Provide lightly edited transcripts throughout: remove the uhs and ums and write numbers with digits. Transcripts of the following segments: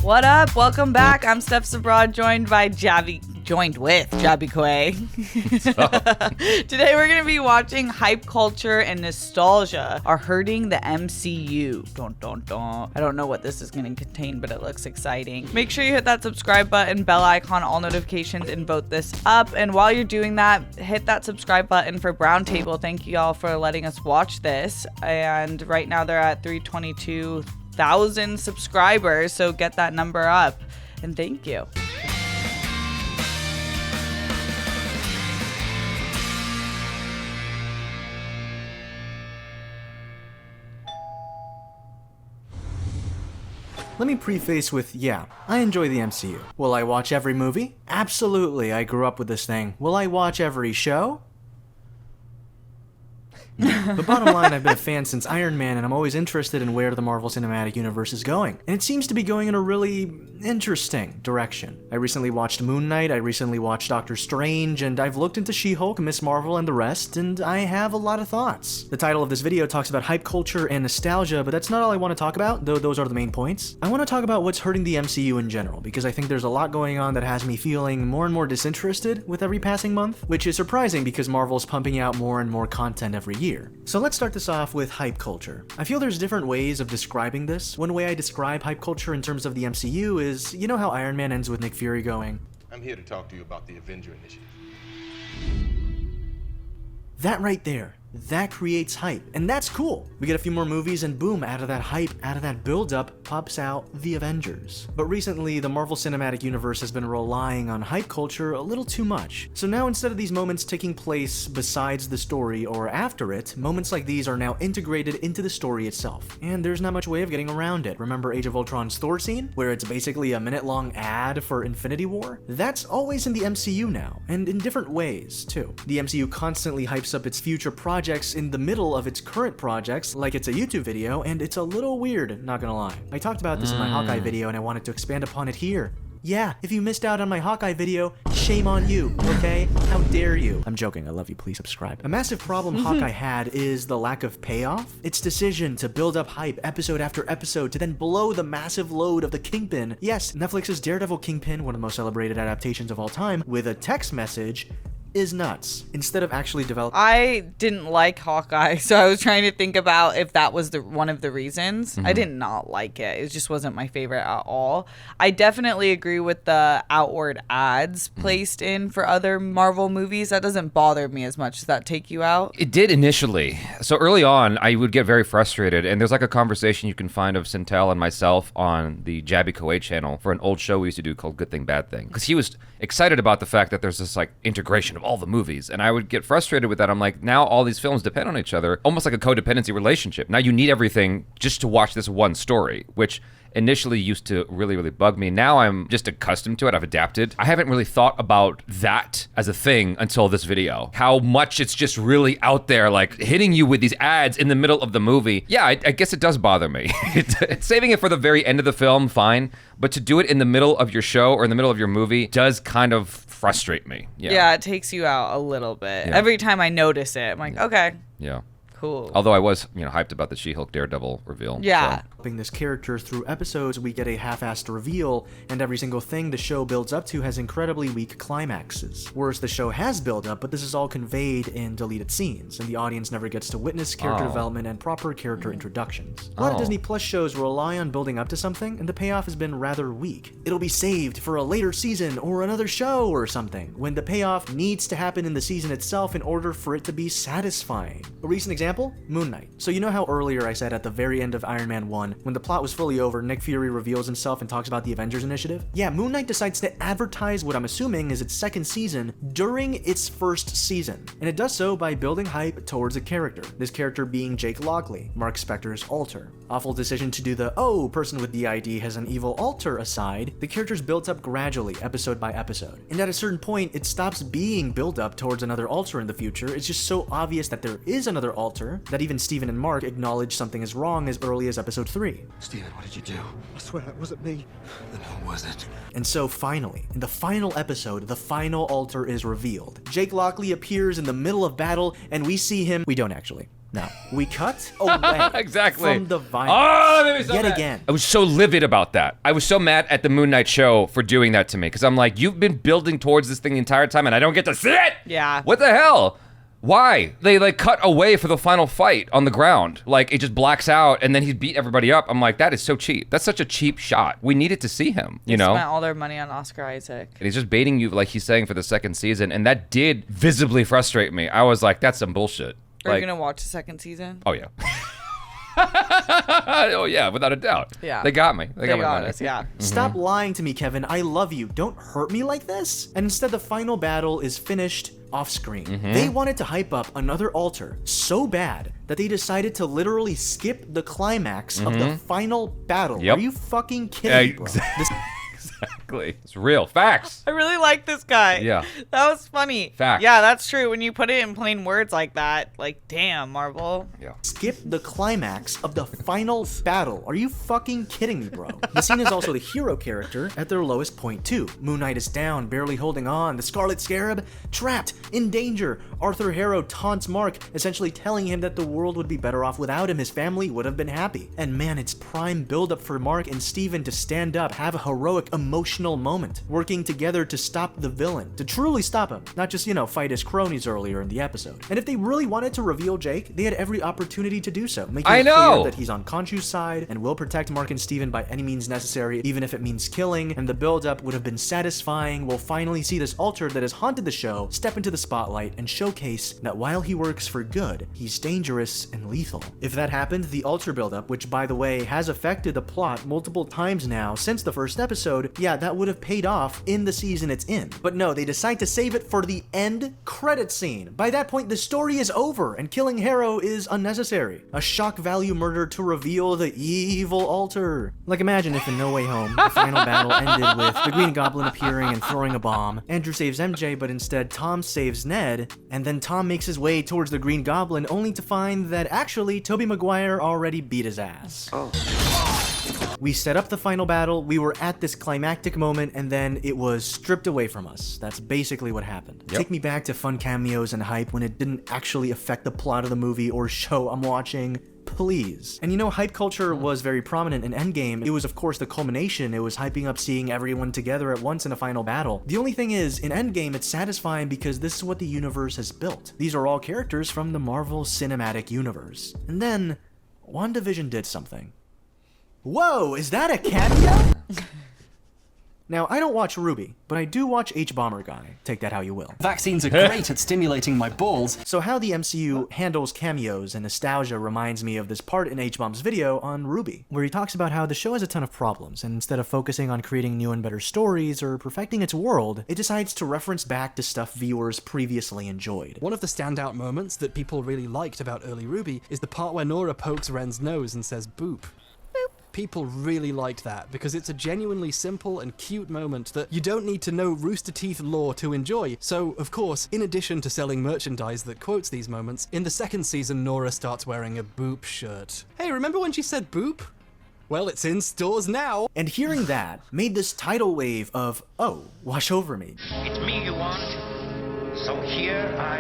What up? Welcome back. I'm Steph Abroad, joined with Jabby Quay. Today we're going to be watching Hype Culture and Nostalgia are hurting the MCU. Dun, dun, dun. I don't know what this is going to contain, but it looks exciting. Make sure you hit that subscribe button, bell icon, all notifications, and vote this up. And while you're doing that, hit that subscribe button for Browntable. Thank you all for letting us watch this. And right now they're at 322,000 subscribers, so get that number up, and thank you. Let me preface with, yeah, I enjoy the MCU. Will I watch every movie? Absolutely, I grew up with this thing. Will I watch every show? But bottom line, I've been a fan since Iron Man, and I'm always interested in where the Marvel Cinematic Universe is going. And it seems to be going in a really interesting direction. I recently watched Moon Knight, I recently watched Doctor Strange, and I've looked into She-Hulk, Miss Marvel, and the rest, and I have a lot of thoughts. The title of this video talks about hype culture and nostalgia, but that's not all I want to talk about, though those are the main points. I want to talk about what's hurting the MCU in general, because I think there's a lot going on that has me feeling more and more disinterested with every passing month, which is surprising because Marvel's pumping out more and more content every year. So let's start this off with hype culture. I feel there's different ways of describing this. One way I describe hype culture in terms of the MCU is, you know how Iron Man ends with Nick Fury going, "I'm here to talk to you about the Avenger Initiative." That right there. That creates hype, and that's cool. We get a few more movies and boom, out of that hype, out of that build-up, pops out the Avengers. But recently, the Marvel Cinematic Universe has been relying on hype culture a little too much. So now instead of these moments taking place besides the story or after it, moments like these are now integrated into the story itself. And there's not much way of getting around it. Remember Age of Ultron's Thor scene, where it's basically a minute-long ad for Infinity War? That's always in the MCU now, and in different ways, too. The MCU constantly hypes up its future projects in the middle of its current projects, like it's a YouTube video, and it's a little weird, not gonna lie. I talked about this in my Hawkeye video, and I wanted to expand upon it here. Yeah, if you missed out on my Hawkeye video, shame on you, okay? How dare you? I'm joking, I love you, please subscribe. A massive problem Hawkeye had is the lack of payoff. Its decision to build up hype episode after episode to then blow the massive load of the Kingpin. Yes, Netflix's Daredevil Kingpin, one of the most celebrated adaptations of all time, with a text message, is nuts. Instead of actually developing... I didn't like Hawkeye, so I was trying to think about if that was one of the reasons. I did not like it. It just wasn't my favorite at all. I definitely agree with the outward ads placed in for other Marvel movies. That doesn't bother me as much. Does that take you out? It did initially. So early on, I would get very frustrated, and there's like a conversation you can find of Sintel and myself on the Jabby Quay channel for an old show we used to do called Good Thing, Bad Thing. Because he was excited about the fact that there's this like integration of all the movies, and I would get frustrated with that. I'm like, now all these films depend on each other, almost like a codependency relationship. Now you need everything just to watch this one story, which initially used to really, really bug me. Now I'm just accustomed to it. I've adapted. I haven't really thought about that as a thing until this video. How much it's just really out there, like hitting you with these ads in the middle of the movie. Yeah, I guess it does bother me. Saving it for the very end of the film, fine. But to do it in the middle of your show or in the middle of your movie does kind of frustrate me. Yeah, it takes you out a little bit. Yeah. Every time I notice it, I'm like, okay. Yeah. Cool. Although I was, hyped about the She-Hulk Daredevil reveal. Yeah. So. This character through episodes, we get a half-assed reveal, and every single thing the show builds up to has incredibly weak climaxes. Worse, the show has build up, but this is all conveyed in deleted scenes, and the audience never gets to witness character development and proper character introductions. A lot of Disney Plus shows rely on building up to something, and the payoff has been rather weak. It'll be saved for a later season or another show or something, when the payoff needs to happen in the season itself in order for it to be satisfying. A recent example? Moon Knight. So you know how earlier I said at the very end of Iron Man 1, when the plot was fully over, Nick Fury reveals himself and talks about the Avengers Initiative? Yeah, Moon Knight decides to advertise what I'm assuming is its second season during its first season. And it does so by building hype towards a character. This character being Jake Lockley, Mark Spector's alter. Awful decision to do the, oh, person with the ID has an evil alter aside, the character's built up gradually, episode by episode. And at a certain point, it stops being built up towards another alter in the future. It's just so obvious that there is another alter that even Steven and Mark acknowledge something is wrong as early as episode 3. Steven, what did you do? I swear it wasn't me. Then who was it? And so finally, in the final episode, the final alter is revealed. Jake Lockley appears in the middle of battle, and we see him. We don't actually. No, we cut away Exactly. from the violence. Oh, that made me so yet mad. again. I was so livid about that. I was so mad at the Moon Knight show for doing that to me because I'm like, you've been building towards this thing the entire time and I don't get to see it. Yeah. What the hell? Why? They like cut away for the final fight on the ground. Like it just blacks out and then he beat everybody up. I'm like, that is so cheap. That's such a cheap shot. We needed to see him, you know? Spent all their money on Oscar Isaac. And he's just baiting you like he's saying for the second season. And that did visibly frustrate me. I was like, that's some bullshit. Are Like, you gonna watch the second season? oh yeah. Oh yeah, without a doubt. Yeah. They got me. They got my got money. us, yeah. Stop lying to me, Kevin. I love you. Don't hurt me like this. And instead, the final battle is finished off screen. They wanted to hype up another altar so bad that they decided to literally skip the climax of the final battle. Yep. Are you fucking kidding me, bro? This- Exactly. It's real. Facts. I really like this guy. Yeah. That was funny. Fact. Yeah, that's true. When you put it in plain words like that, like, damn, Marvel. Yeah. skip the climax of the final battle. Are you fucking kidding me, bro? The scene is also the hero character at their lowest point too. Moon Knight is down, barely holding on. The Scarlet Scarab, trapped, in danger. Arthur Harrow taunts Mark, essentially telling him that the world would be better off without him. His family would have been happy. And man, it's prime buildup for Mark and Steven to stand up, have a heroic, emotional moment, working together to stop the villain, to truly stop him, not just, fight his cronies earlier in the episode. And if they really wanted to reveal Jake, they had every opportunity to do so, making it clear that he's on Khonshu's side and will protect Mark and Steven by any means necessary, even if it means killing, and the build-up would have been satisfying. We'll finally see this alter that has haunted the show step into the spotlight and showcase that while he works for good, he's dangerous and lethal. If that happened, the alter build-up, which by the way has affected the plot multiple times now since the first episode, yeah, that would have paid off in the season it's in. But no, they decide to save it for the end credit scene. By that point, the story is over and killing Harrow is unnecessary. A shock value murder to reveal the evil alter. Like imagine if in No Way Home, the final battle ended with the Green Goblin appearing and throwing a bomb. Andrew saves MJ, but instead Tom saves Ned, and then Tom makes his way towards the Green Goblin only to find that actually Tobey Maguire already beat his ass. We set up the final battle, we were at this climactic moment, and then it was stripped away from us. That's basically what happened. Yep. Take me back to fun cameos and hype when it didn't actually affect the plot of the movie or show I'm watching. Please. And hype culture was very prominent in Endgame. It was of course the culmination. It was hyping up seeing everyone together at once in a final battle. The only thing is, in Endgame it's satisfying because this is what the universe has built. These are all characters from the Marvel Cinematic Universe. And then, WandaVision did something. Whoa, is that a cameo? Now, I don't watch Ruby, but I do watch H-Bomber Guy. Take that how you will. Vaccines are great at stimulating my balls. So how the MCU handles cameos and nostalgia reminds me of this part in H-Bomb's video on Ruby, where he talks about how the show has a ton of problems, and instead of focusing on creating new and better stories or perfecting its world, it decides to reference back to stuff viewers previously enjoyed. One of the standout moments that people really liked about early Ruby is the part where Nora pokes Ren's nose and says boop. People really liked that because it's a genuinely simple and cute moment that you don't need to know Rooster Teeth lore to enjoy. So, of course, in addition to selling merchandise that quotes these moments, in the second season Nora starts wearing a boop shirt. Hey, remember when she said boop? Well, it's in stores now. And hearing that made this tidal wave of, oh, wash over me. It's me you want, so here I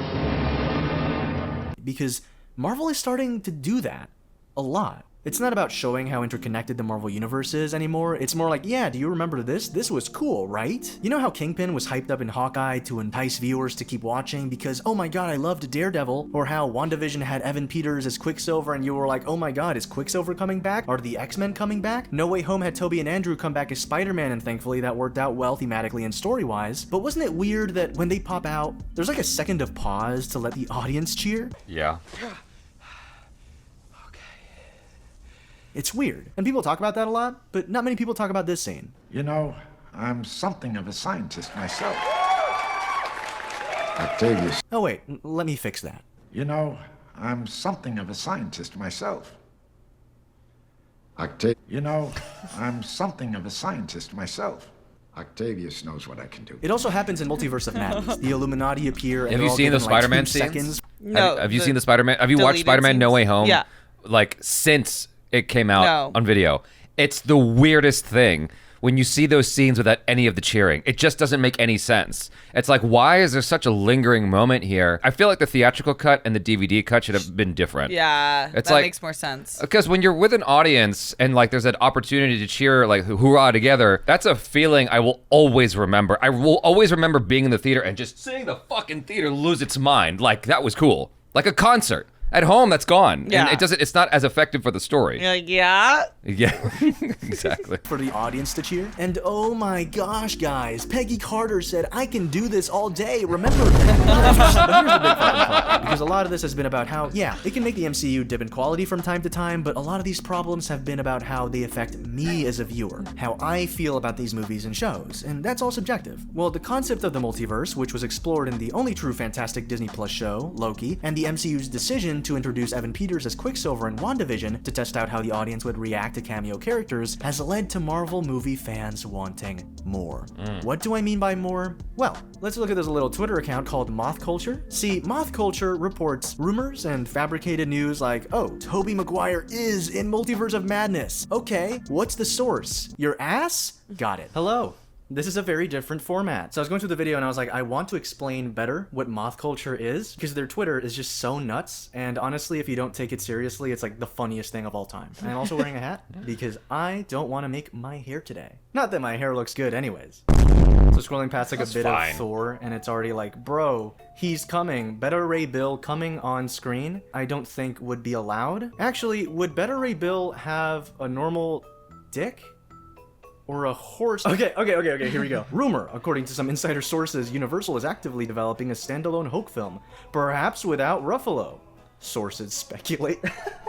am. Because Marvel is starting to do that a lot. It's not about showing how interconnected the Marvel Universe is anymore, it's more like, yeah, do you remember this? This was cool, right? You know how Kingpin was hyped up in Hawkeye to entice viewers to keep watching because, oh my god, I loved Daredevil, or how WandaVision had Evan Peters as Quicksilver and you were like, oh my god, is Quicksilver coming back? Are the X-Men coming back? No Way Home had Tobey and Andrew come back as Spider-Man and thankfully that worked out well thematically and story-wise, but wasn't it weird that when they pop out, there's like a second of pause to let the audience cheer? Yeah. It's weird, and people talk about that a lot, but not many people talk about this scene. I'm something of a scientist myself. Octavius. Oh wait, let me fix that. I'm something of a scientist myself. I'm something of a scientist myself. Octavius knows what I can do. It also happens in Multiverse of Madness. The Illuminati appear and Have they're you all seen the given, like, Spider-Man 2 scenes? seconds. No. Have you seen the Spider-Man? Have you watched deleted Spider-Man No scenes? Way Home? Yeah. Like since it came out No. on video. It's the weirdest thing when you see those scenes without any of the cheering. It just doesn't make any sense. It's like, why is there such a lingering moment here? I feel like the theatrical cut and the DVD cut should have been different. Yeah, it's that like, makes more sense. Because when you're with an audience and like there's an opportunity to cheer like hoorah together, that's a feeling I will always remember. I will always remember being in the theater and just seeing the fucking theater lose its mind. Like, that was cool. Like a concert. At home, that's gone. Yeah. And it's not as effective for the story. You're like, yeah? Yeah, exactly. For the audience to cheer. And oh my gosh, guys, Peggy Carter said, I can do this all day. Remember that. But here's the big fucking problem. Because a lot of this has been about how, yeah, it can make the MCU dip in quality from time to time, but a lot of these problems have been about how they affect me as a viewer, how I feel about these movies and shows, and that's all subjective. Well, the concept of the multiverse, which was explored in the only true fantastic Disney Plus show, Loki, and the MCU's decision to introduce Evan Peters as Quicksilver in WandaVision to test out how the audience would react to cameo characters, has led to Marvel movie fans wanting more. What do I mean by more? Well, let's look at this little Twitter account called Moth Culture. See, Moth Culture reports rumors and fabricated news like, oh, Tobey Maguire is in Multiverse of Madness. Okay, what's the source? Your ass? Got it. Hello. This is a very different format. So I was going through the video and I was like, I want to explain better what Moth Culture is, because their Twitter is just so nuts. And honestly, if you don't take it seriously, it's like the funniest thing of all time. And I'm also wearing a hat because I don't want to make my hair today. Not that my hair looks good anyways. So scrolling past like a bit of Thor and it's already like, bro, he's coming. Beta Ray Bill coming on screen, I don't think would be allowed. Actually, would Beta Ray Bill have a normal dick? Or a horse. Okay, here we go. Rumor, according to some insider sources, Universal is actively developing a standalone Hulk film, perhaps without Ruffalo. Sources speculate.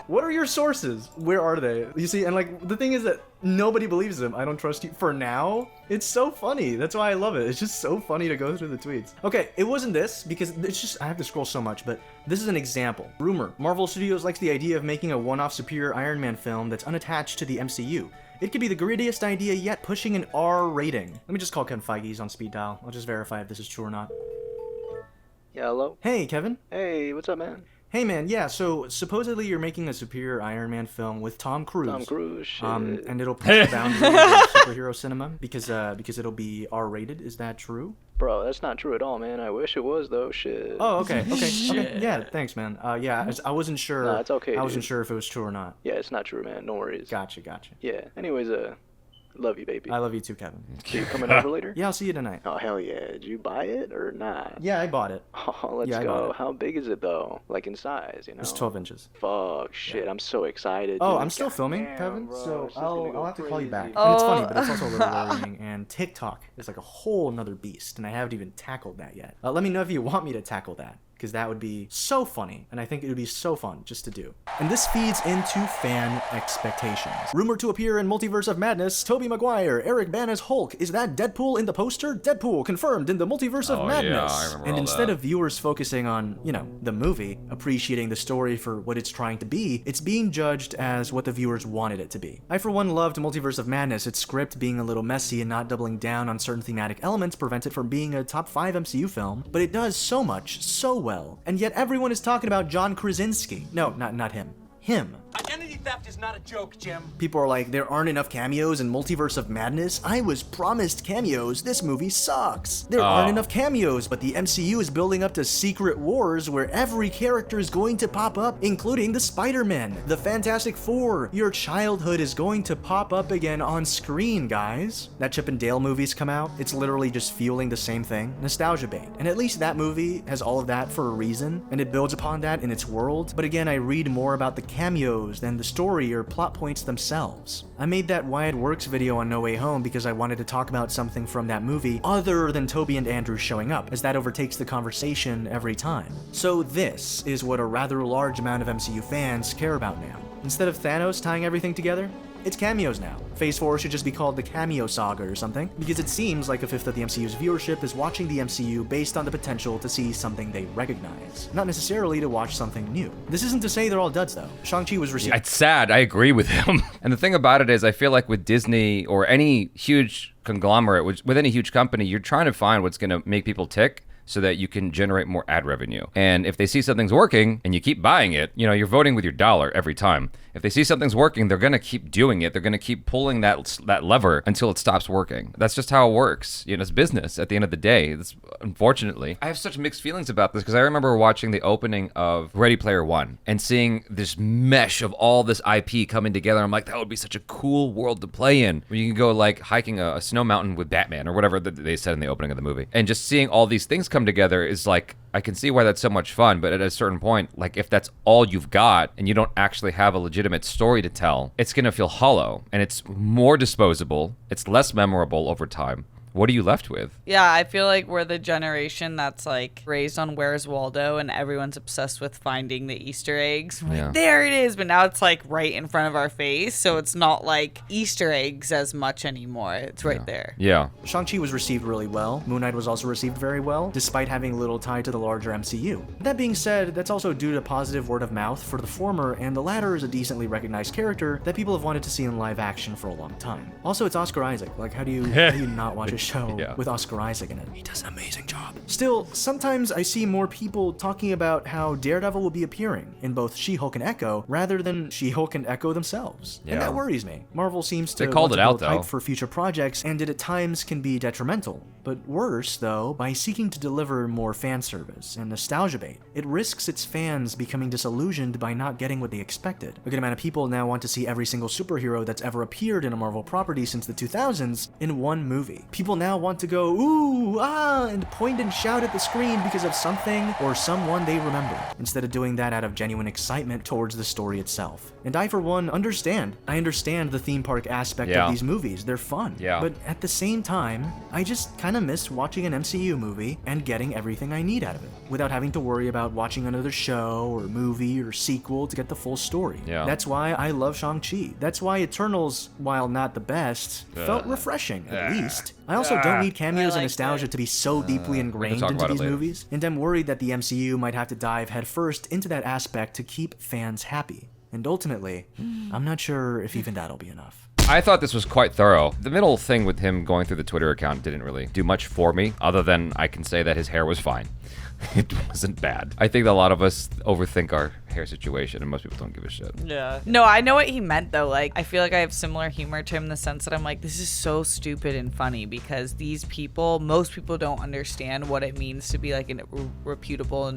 What are your sources? Where are they? You see, and like, the thing is that nobody believes them. I don't trust you. For now, it's so funny. That's why I love it. It's just so funny to go through the tweets. Okay, it wasn't this, because it's just, I have to scroll so much, but this is an example. Rumor, Marvel Studios likes the idea of making a one-off superior Iron Man film that's unattached to the MCU. It could be the grittiest idea yet, pushing an R rating. Let me just call Kevin Feige. He's on speed dial. I'll just verify if this is true or not. Yeah, hello? Hey, Kevin. Hey, what's up, man? Hey, man, yeah, so supposedly you're making a superior Iron Man film with Tom Cruise. Tom Cruise, shit. And it'll push the boundaries of superhero cinema because it'll be R-rated. Is that true? Bro, that's not true at all, man. I wish it was, though. Shit. Oh, okay. Yeah, thanks, man. Yeah, I wasn't sure. Nah, it's okay, I wasn't sure if it was true or not. Yeah, it's not true, man. No worries. Gotcha. Yeah. Anyways, love you, baby. I love you too, Kevin. So you coming over later? Yeah, I'll see you tonight. Oh, hell yeah. Did you buy it or not? Yeah, I bought it. Oh, let's Yeah, I go. bought it. How big is it, though? Like in size, you know? It's 12 inches. Fuck, shit. I'm so excited. Oh, dude. I'm still filming, Goddamn, Kevin, bro, so this is gonna go I'll have to call you back. crazy. And it's funny, but it's also a little worrying, and TikTok is like a whole nother beast, and I haven't even tackled that yet. Let me know if you want me to tackle that, because that would be so funny, and I think it would be so fun just to do. And this feeds into fan expectations. Rumored to appear in Multiverse of Madness, Tobey Maguire, Eric Bana's Hulk. Is that Deadpool in the poster? Deadpool confirmed in the Multiverse of Madness. Yeah, I remember and all instead that. of viewers focusing on, you know, the movie, appreciating the story for what it's trying to be, it's being judged as what the viewers wanted it to be. I, for one, loved Multiverse of Madness. Its script being a little messy and not doubling down on certain thematic elements prevents it from being a top 5 MCU film, but it does so much, so well. And yet everyone is talking about John Krasinski. No, not him. Him. Identity theft is not a joke, Jim. People are like, there aren't enough cameos in Multiverse of Madness? I was promised cameos. This movie sucks. There aren't enough cameos, but the MCU is building up to Secret Wars where every character is going to pop up, including the Spider-Man, the Fantastic Four. Your childhood is going to pop up again on screen, guys. That Chip and Dale movies come out, it's literally just fueling the same thing. Nostalgia bait. And at least that movie has all of that for a reason, and it builds upon that in its world. But again, I read more about the cameos than the story or plot points themselves. I made that Why It Works video on No Way Home because I wanted to talk about something from that movie other than Toby and Andrew showing up, as that overtakes the conversation every time. So this is what a rather large amount of MCU fans care about now. Instead of Thanos tying everything together, it's cameos now. Phase 4 should just be called the Cameo Saga or something, because it seems like a fifth of the MCU's viewership is watching the MCU based on the potential to see something they recognize, not necessarily to watch something new. This isn't to say they're all duds though. Shang-Chi was received. It's sad. I agree with him. And the thing about it is, I feel like with Disney or any huge conglomerate, with any huge company, you're trying to find what's going to make people tick, so that you can generate more ad revenue. And if they see something's working and you keep buying it, you know, you're voting with your dollar every time. If they see something's working, they're gonna keep doing it. They're gonna keep pulling that lever until it stops working. That's just how it works. You know, it's business at the end of the day. Unfortunately, I have such mixed feelings about this because I remember watching the opening of Ready Player One and seeing this mesh of all this IP coming together. I'm like, that would be such a cool world to play in, where you can go like hiking a snow mountain with Batman or whatever they said in the opening of the movie, and just seeing all these things come together is like, I can see why that's so much fun, but at a certain point, like if that's all you've got and you don't actually have a legitimate story to tell, it's gonna feel hollow, and it's more disposable, it's less memorable over time. What are you left with? Yeah, I feel like we're the generation that's like raised on Where's Waldo, and everyone's obsessed with finding the Easter eggs. We're like, there it is, but now it's like right in front of our face, so it's not like Easter eggs as much anymore. It's right there. Yeah. Shang-Chi was received really well. Moon Knight was also received very well, despite having little tie to the larger MCU. That being said, that's also due to positive word of mouth for the former, and the latter is a decently recognized character that people have wanted to see in live action for a long time. Also, it's Oscar Isaac. Like, how do you not watch a show with Oscar Isaac in it? He does an amazing job. Still, sometimes I see more people talking about how Daredevil will be appearing in both She-Hulk and Echo rather than She-Hulk and Echo themselves. And that worries me. Marvel seems to called want it to out, build hype though. for future projects, and it at times can be detrimental. But worse, though, by seeking to deliver more fan service and nostalgia bait, it risks its fans becoming disillusioned by not getting what they expected. A good amount of people now want to see every single superhero that's ever appeared in a Marvel property since the 2000s in one movie. People now want to go, ooh, ah, and point and shout at the screen because of something or someone they remember, instead of doing that out of genuine excitement towards the story itself. And I, for one, understand. I understand the theme park aspect of these movies. They're fun. But at the same time, I just kind of miss watching an MCU movie and getting everything I need out of it, without having to worry about watching another show or movie or sequel to get the full story. That's why I love Shang-Chi. That's why Eternals, while not the best, felt refreshing, at least. I also don't need cameos and nostalgia to be so deeply ingrained into these movies, and I'm worried that the MCU might have to dive headfirst into that aspect to keep fans happy. And ultimately, I'm not sure if even that'll be enough. I thought this was quite thorough. The middle thing with him going through the Twitter account didn't really do much for me, other than I can say that his hair was fine. It wasn't bad. I think a lot of us overthink our hair situation, and most people don't give a shit. Yeah. No, I know what he meant, though. Like, I feel like I have similar humor to him in the sense that I'm like, this is so stupid and funny because these people, most people don't understand what it means to be like a reputable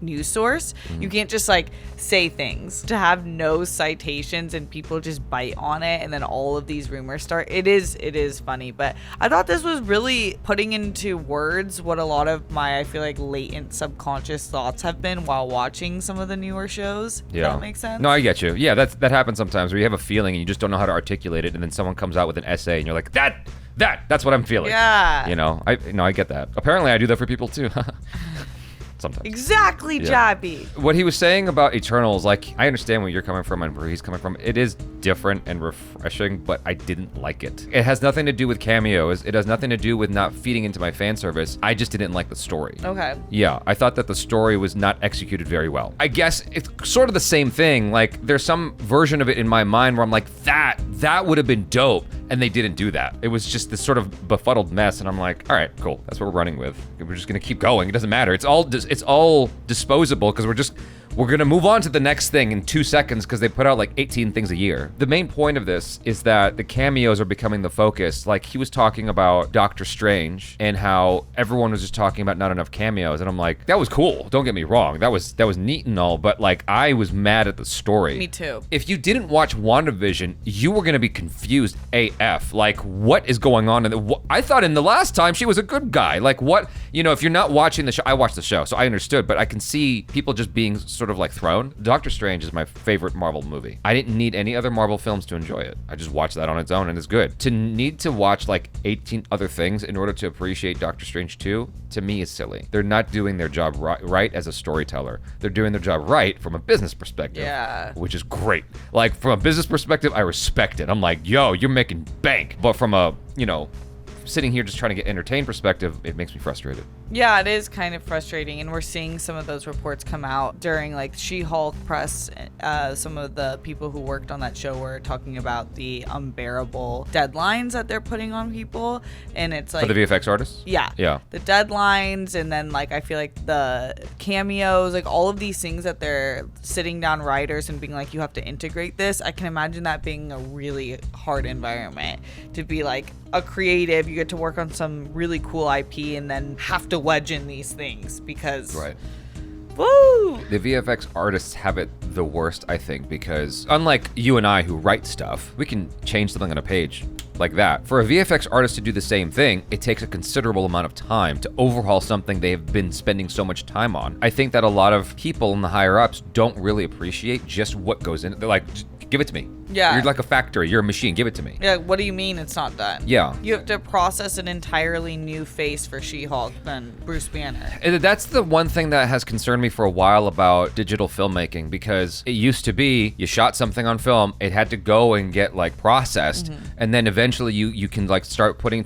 news source. You can't just like say things. To have no citations and people just bite on it, and then all of these rumors start. It is funny, but I thought this was really putting into words what a lot of my, I feel like, latent subconscious thoughts have been while watching some of the newer shows. Yeah. Does that make sense? No, I get you. Yeah, that happens sometimes where you have a feeling and you just don't know how to articulate it, and then someone comes out with an essay and you're like, that's what I'm feeling. Yeah. You know, I get that. Apparently I do that for people too. Sometimes. Exactly, Jabby. What he was saying about Eternals, like, I understand where you're coming from and where he's coming from. It is different and refreshing, but I didn't like it. It has nothing to do with cameos. It has nothing to do with not feeding into my fan service. I just didn't like the story. Okay. Yeah, I thought that the story was not executed very well. I guess it's sort of the same thing. Like, there's some version of it in my mind where I'm like, that would have been dope, and they didn't do that. It was just this sort of befuddled mess, and I'm like, all right, cool. That's what we're running with. We're just gonna keep going. It doesn't matter. It's all disposable because we're gonna move on to the next thing in 2 seconds because they put out like 18 things a year. The main point of this is that the cameos are becoming the focus. Like, he was talking about Doctor Strange and how everyone was just talking about not enough cameos, and I'm like, that was cool. Don't get me wrong. That was neat and all, but like, I was mad at the story. Me too. If you didn't watch WandaVision, you were gonna be confused AF. Like, what is going on? I thought in the last time she was a good guy. Like, what? You know, if you're not watching the show, I watched the show, so I understood, but I can see people just being sort of like thrown. Doctor Strange is my favorite Marvel movie. I didn't need any other Marvel films to enjoy it. I just watched that on its own and it's good. To need to watch like 18 other things in order to appreciate Doctor Strange 2, to me, is silly. They're not doing their job right as a storyteller. They're doing their job right from a business perspective. Yeah. Which is great. Like, from a business perspective, I respect it. I'm like, yo, you're making bank. But from a, sitting here just trying to get entertained perspective, it makes me frustrated. Yeah, it is kind of frustrating, and we're seeing some of those reports come out during like She-Hulk press. Some of the people who worked on that show were talking about the unbearable deadlines that they're putting on people, and it's like For the VFX artists? Yeah. The deadlines, and then like I feel like the cameos, like all of these things that they're sitting down writers and being like, you have to integrate this. I can imagine that being a really hard environment to be like a creative. You get to work on some really cool IP and then have to wedge in these things because woo! The VFX artists have it the worst, I think, because unlike you and I who write stuff, we can change something on a page like that. For a VFX artist to do the same thing, it takes a considerable amount of time to overhaul something they've been spending so much time on. I think that a lot of people in the higher ups don't really appreciate just what goes in. They're like, give it to me. Yeah. You're like a factory. You're a machine. Give it to me. Yeah, what do you mean it's not done? Yeah. You have to process an entirely new face for She-Hulk than Bruce Banner. And that's the one thing that has concerned me for a while about digital filmmaking, because it used to be you shot something on film, it had to go and get like processed, and then eventually you can like start putting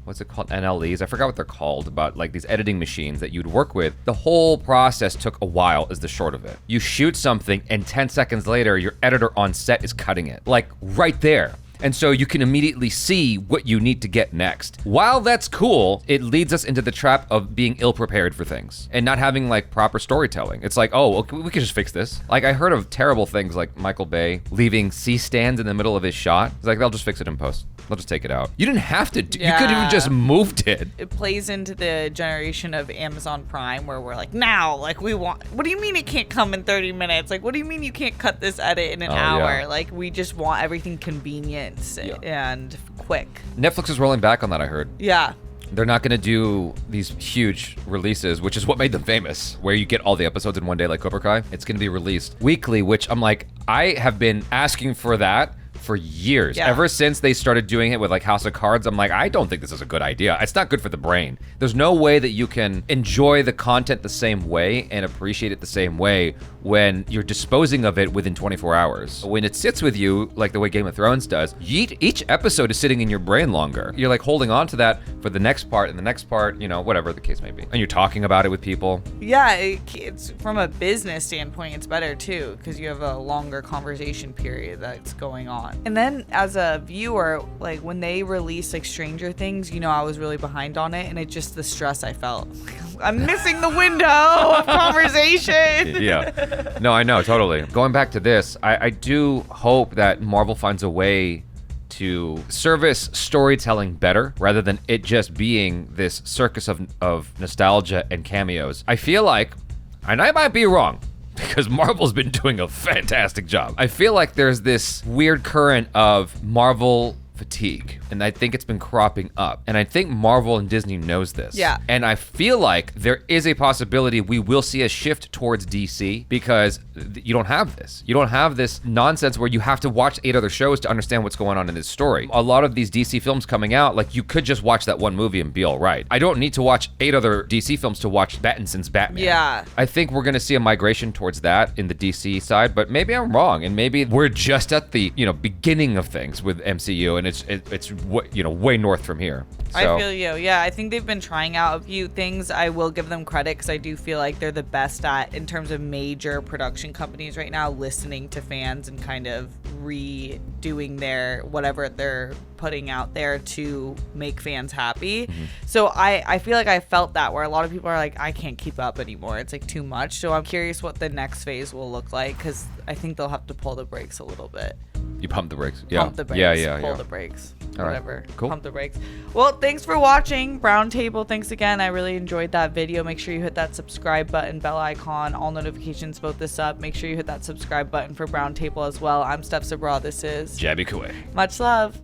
what's it called? NLEs. I forgot what they're called, about like these editing machines that you'd work with. The whole process took a while is the short of it. You shoot something and 10 seconds later, your editor on set is cutting it. Like right there. And so you can immediately see what you need to get next. While that's cool, it leads us into the trap of being ill-prepared for things and not having like proper storytelling. It's like, oh, okay, we can just fix this. Like I heard of terrible things like Michael Bay leaving C-stands in the middle of his shot. It's like, they'll just fix it in post. They'll just take it out. You didn't have to. You could have just moved it. It plays into the generation of Amazon Prime where we're like, now, like we want, what do you mean it can't come in 30 minutes? Like, what do you mean you can't cut this edit in an hour? Yeah. Like, we just want everything convenient and quick. Netflix is rolling back on that, I heard. Yeah. They're not going to do these huge releases, which is what made them famous, where you get all the episodes in one day like Cobra Kai. It's going to be released weekly, which I'm like, I have been asking for that for years. Yeah. Ever since they started doing it with like House of Cards, I'm like, I don't think this is a good idea. It's not good for the brain. There's no way that you can enjoy the content the same way and appreciate it the same way when you're disposing of it within 24 hours. When it sits with you, like the way Game of Thrones does, each episode is sitting in your brain longer. You're like holding on to that for the next part and the next part, you know, whatever the case may be. And you're talking about it with people. Yeah, it's from a business standpoint, it's better too, because you have a longer conversation period that's going on. And then as a viewer, like when they released like Stranger Things, you know, I was really behind on it, and it's just the stress I felt. I'm missing the window of conversation. Yeah. No, I know, totally. Going back to this, I do hope that Marvel finds a way to service storytelling better rather than it just being this circus of nostalgia and cameos. I feel like, and I might be wrong, because Marvel's been doing a fantastic job. I feel like there's this weird current of Marvel fatigue, and I think it's been cropping up. And I think Marvel and Disney knows this. Yeah. And I feel like there is a possibility we will see a shift towards DC because you don't have this. You don't have this nonsense where you have to watch 8 other shows to understand what's going on in this story. A lot of these DC films coming out, like you could just watch that one movie and be all right. I don't need to watch 8 other DC films to watch Pattinson's Batman. Yeah. I think we're gonna see a migration towards that in the DC side, but maybe I'm wrong, and maybe we're just at the beginning of things with MCU, and it's way north from here. So. I feel you. Yeah, I think they've been trying out a few things. I will give them credit because I do feel like they're the best at, in terms of major production companies right now, listening to fans and kind of redoing their whatever they're putting out there to make fans happy. So I feel like I felt that, where a lot of people are like, I can't keep up anymore. It's like too much. So I'm curious what the next phase will look like, because I think they'll have to pull the brakes a little bit. You pump the brakes. Yeah. Pump the brakes. Yeah. Pull the brakes. All Whatever. right. Cool. Pump the brakes. Well, thanks for watching Browntable. Thanks again. I really enjoyed that video. Make sure you hit that subscribe button, bell icon, all notifications, vote this up. Make sure you hit that subscribe button for Browntable as well. I'm Steph Sabra. This is Jabby Kuwait. Much love.